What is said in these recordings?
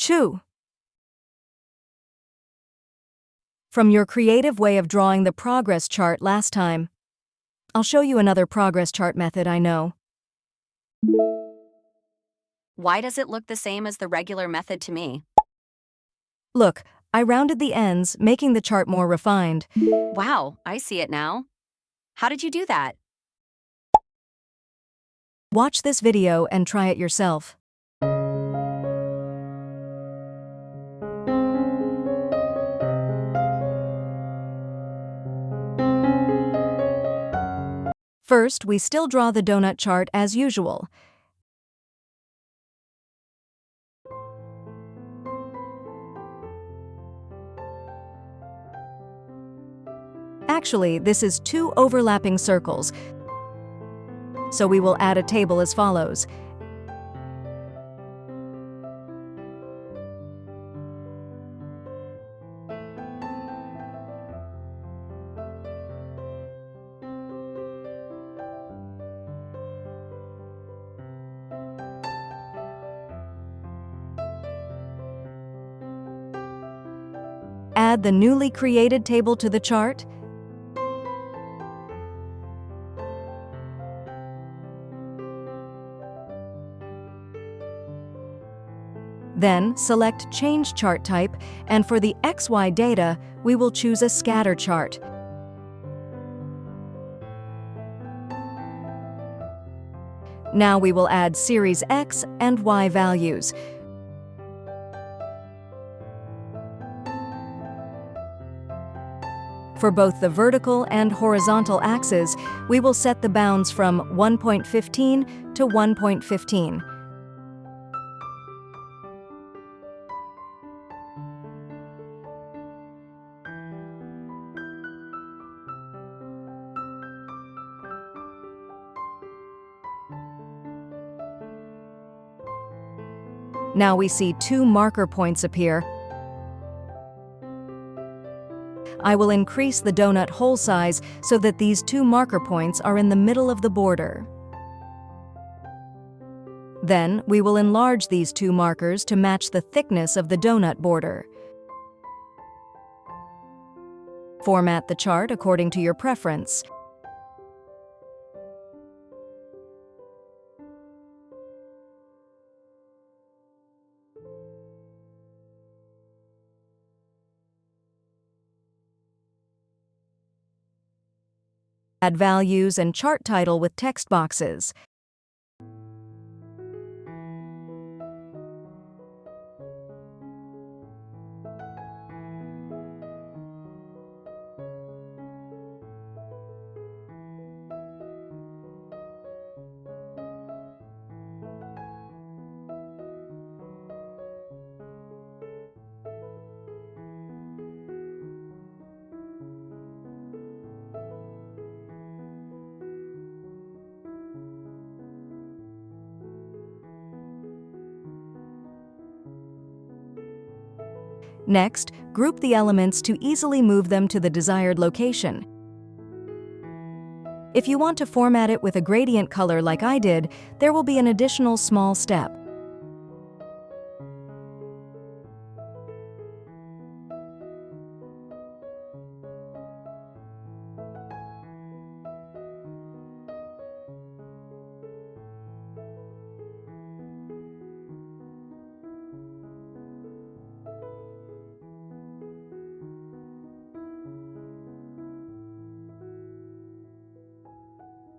Achoo! From your creative way of drawing the progress chart last time, I'll show you another progress chart method I know. Why does it look the same as the regular method to me? Look, I rounded the ends, making the chart more refined. Wow, I see it now. How did you do that? Watch this video and try it yourself. First, we still draw the donut chart as usual. Actually, this is two overlapping circles, so we will add a table as follows. Add the newly created table to the chart. Then, select Change Chart Type, and for the XY data, we will choose a scatter chart. Now we will add series X and Y values. For both the vertical and horizontal axes, we will set the bounds from 1.15 to 1.15. Now we see two marker points appear. I will increase the donut hole size so that these two marker points are in the middle of the border. Then, we will enlarge these two markers to match the thickness of the donut border. Format the chart according to your preference. Add values and chart title with text boxes. Next, group the elements to easily move them to the desired location. If you want to format it with a gradient color like I did, there will be an additional small step.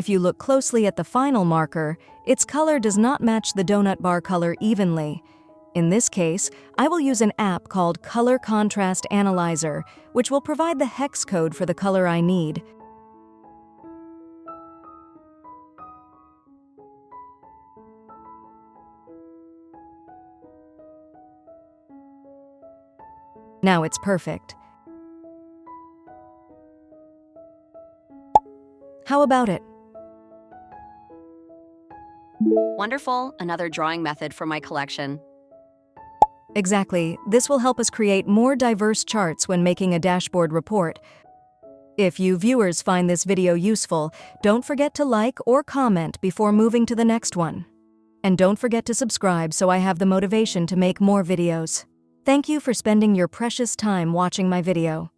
If you look closely at the final marker, its color does not match the donut bar color evenly. In this case, I will use an app called Color Contrast Analyzer, which will provide the hex code for the color I need. Now it's perfect. How about it? Wonderful, another drawing method for my collection. Exactly. This will help us create more diverse charts when making a dashboard report. If you viewers find this video useful, don't forget to like or comment before moving to the next one. And don't forget to subscribe so I have the motivation to make more videos. Thank you for spending your precious time watching my video.